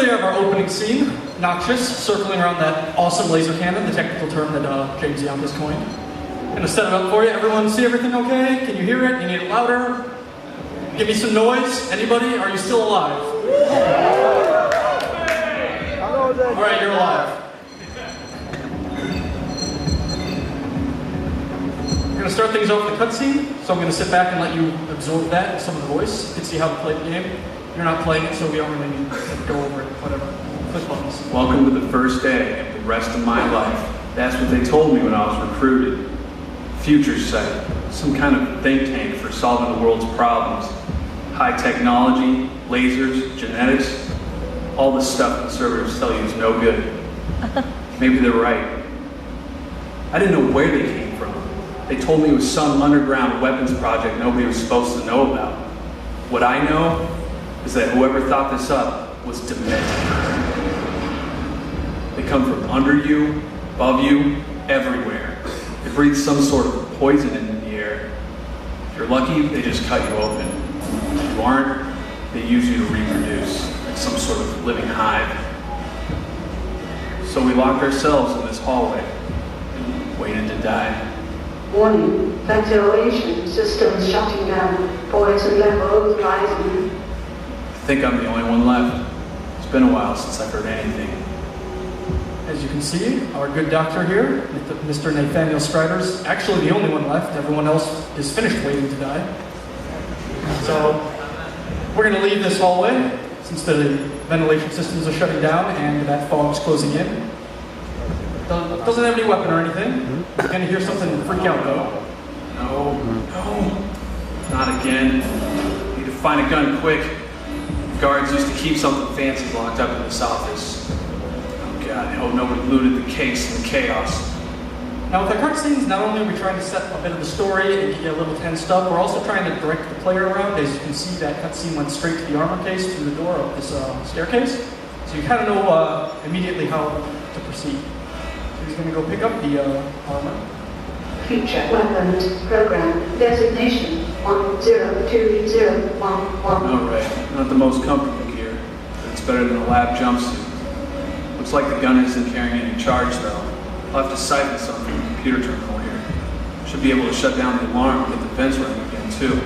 there you have our opening scene. Noxious, circling around that awesome laser cannon, the technical term that James Young has coined. Gonna set it up for you. Everyone see everything okay? Can you hear it? You need it louder? Give me some noise. Anybody? Are you still alive? Alright, you're alive. We're gonna start things off with a cutscene, so I'm gonna sit back and let you absorb that, some of the voice. You can see how to play the game. You're not playing it, so we don't really need to go over it, whatever. Click buttons. Welcome to the first day of the rest of my life. That's what they told me when I was recruited. Future Sight, some kind of think tank for solving the world's problems. High technology, lasers, genetics, all the stuff conservatives tell you is no good. Maybe they're right. I didn't know where they came from. They told me it was some underground weapons project nobody was supposed to know about. What I know is that whoever thought this up was demented. They come from under you, above you, everywhere. They breathe some sort of poison in the air. If you're lucky, they just cut you open. If you aren't, they use you to reproduce, like some sort of living hive. So we locked ourselves in this hallway and waited to die. Warning, ventilation systems shutting down. Poison levels rising. I think I'm the only one left. It's been a while since I've heard anything. As you can see, our good doctor here, Mr. Nathaniel Strider's actually the only one left. Everyone else is finished waiting to die. So we're going to leave this hallway since the ventilation systems are shutting down and that fog's closing in. Doesn't have any weapon or anything. You're going to hear something freak out though. No, not again. Need to find a gun quick. Guards used to keep something fancy locked up in this office. Oh God, I hope nobody looted the case in the chaos. Now with our cutscenes, not only are we trying to set a bit of the story and get you a little tensed up, we're also trying to direct the player around. As you can see, that cutscene went straight to the armor case through the door of this staircase. So you kind of know immediately how to proceed. So he's going to go pick up the armor. Future weapons program designation 102011. Alright, not the most comfortable gear, but it's better than a lab jumpsuit. Looks like the gun isn't carrying any charge though. I'll have to siphon some from the computer terminal here. Should be able to shut down the alarm and get the vents running again too.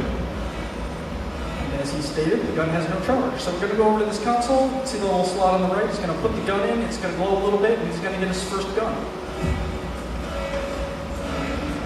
And as he stated, the gun has no charge. So we're going to go over to this console, see the little slot on the right, he's going to put the gun in, it's going to glow a little bit, and he's going to get his first gun.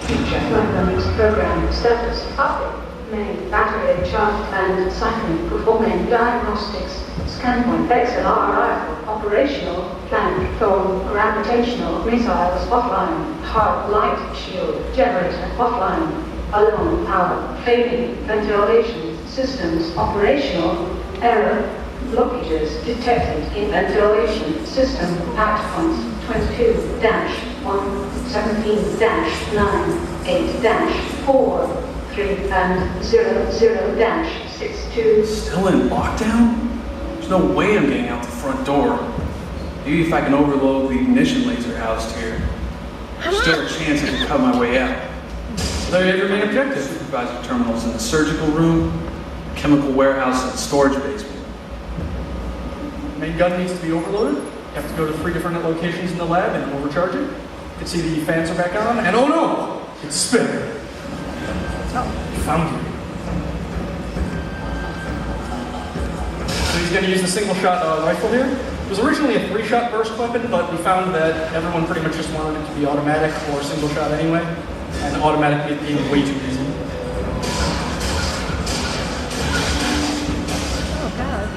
Future weapons program status update. Main battery charged and cycling performing diagnostics. Scan point XLR rifle operational. Plant form gravitational missiles offline. Hard light shield generator offline. Alarm power failing. Ventilation systems operational. Error blockages detected in ventilation system at points 22-117-9-8-4 and 00-62. Still in lockdown? There's no way I'm getting out the front door. Maybe if I can overload the ignition laser housed here. There's still a chance I can cut my way out. So there you have your main objective. Supervisor terminals in the surgical room, chemical warehouse, and storage basement. Main gun needs to be overloaded. You have to go to 3 different locations in the lab and overcharge it. You can see the fans are back on, and oh no! It's a spinner. Oh, found you. So he's going to use the single-shot rifle here. It was originally a 3-shot burst weapon, but we found that everyone pretty much just wanted it to be automatic or single-shot anyway, and automatic being way too easy. Oh God.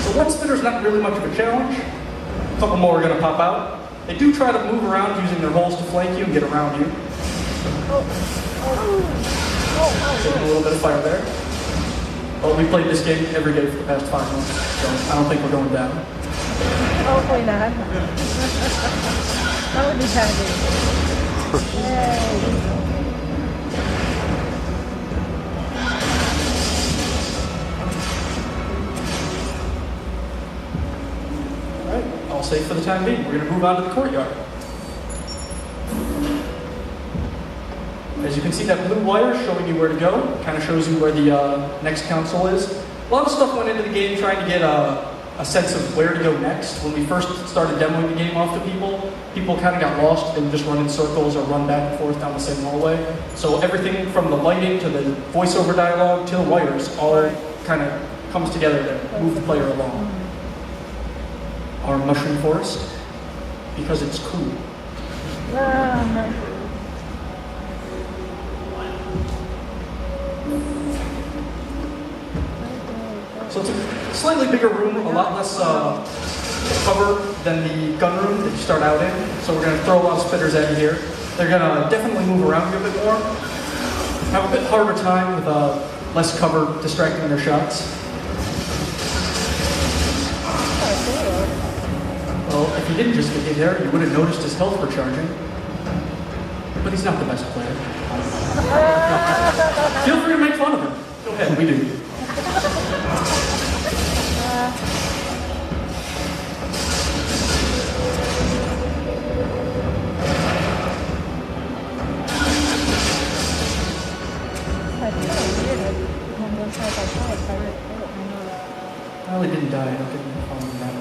So one spinner's not really much of a challenge. A couple more are going to pop out. They do try to move around using their holes to flank you and get around you. Taking a little bit of fire there. But we played this game every day for the past 5 months, so I don't think we're going down. Hopefully not. That would be kind of good. Yay. Alright, all safe for the time being. We're going to move on to the courtyard. As you can see, that blue wire showing you where to go. Kind of shows you where the next console is. A lot of stuff went into the game trying to get a sense of where to go next. When we first started demoing the game off to people, people kind of got lost. They would just run in circles or run back and forth down the same hallway. So everything from the lighting to the voiceover dialogue to the wires all kind of comes together to move the player along. Our mushroom forest, because it's cool. So it's a slightly bigger room, a lot less cover than the gun room that you start out in. So we're going to throw a lot of spitters at you here. They're going to definitely move around you a bit more. Have a bit harder time with less cover distracting their shots. Well, if you didn't just get hit there, you would have noticed his health recharging. But he's not the best player. Feel free to make fun of him. Go ahead, we do. Well, he didn't die. I don't think we found him that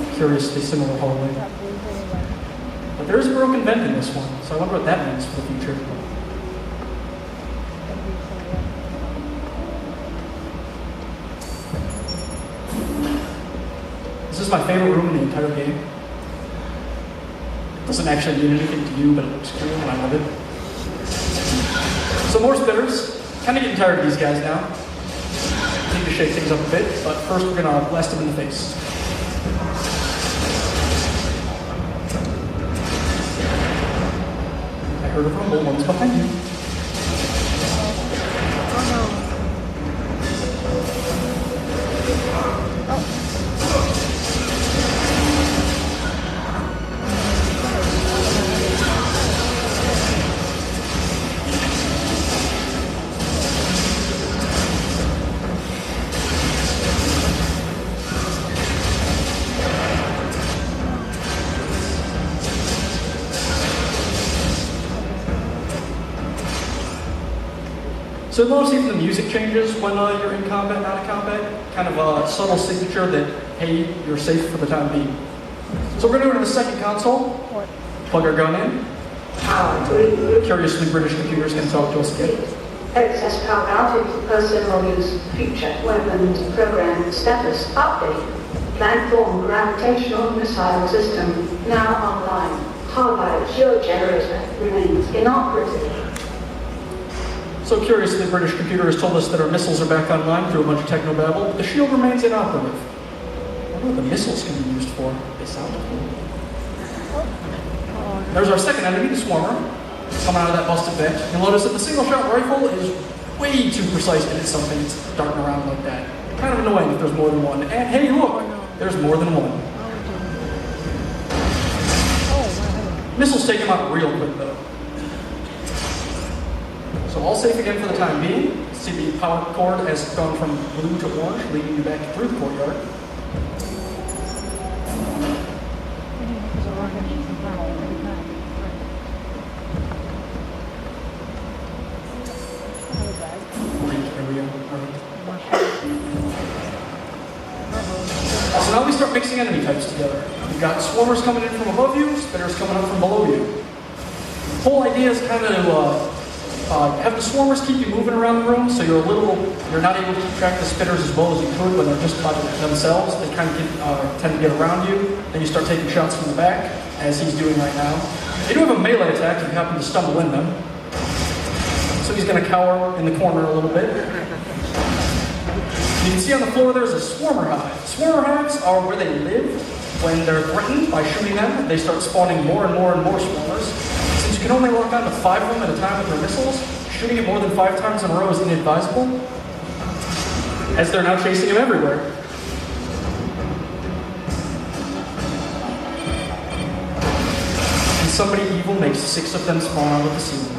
much. Curiously similar hallway. But there is a broken vent in this one, so I wonder what that means for the future. This is my favorite room in the entire game. It doesn't actually mean anything to you, but it looks cool and I love it. So more spitters. Kind of getting tired of these guys now. Need to shake things up a bit, but first we're going to blast them in the face. I heard a rumble. One's behind you. So you'll notice even the music changes when you're in combat, not in combat. Kind of a subtle signature that, hey, you're safe for the time being. So we're going to go to the second console. Plug our gun in. Curiously, British computers can talk to us again. Excess power outage, personal use, future weapons program status update. Landform gravitational missile system now online. Hardwire shield generator remains inoperative. So curiously, the British computer has told us that our missiles are back online through a bunch of technobabble, but the shield remains inoperative. I wonder what the missiles can be used for. They sound cool. There's our second enemy, the Swarmer, coming out of that busted vent. You'll notice that the single-shot rifle is way too precise to hit something that's darting around like that. Kind of annoying if there's more than one. And hey, look, there's more than one. Missiles take him out real quick, though. So all safe again for the time being. See the power cord has gone from blue to orange, leading you back through the courtyard. So now we start mixing enemy types together. You've got swarmers coming in from above you, spitters coming up from below you. The whole idea is kind of to have the swarmers keep you moving around the room, so you're not able to keep track of the spitters as well as you could when they're just by themselves. They kind of tend to get around you. Then you start taking shots from the back, as he's doing right now. They do have a melee attack if you happen to stumble in them. So he's going to cower in the corner a little bit. You can see on the floor there's a swarmer hive. Swarmer hives are where they live when they're threatened by shooting them. They start spawning more and more and more swarmers. Since you can only lock on to 5 of them at a time with their missiles, shooting it more than 5 times in a row is inadvisable, as they're now chasing him everywhere. And somebody evil makes 6 of them spawn out of the scene.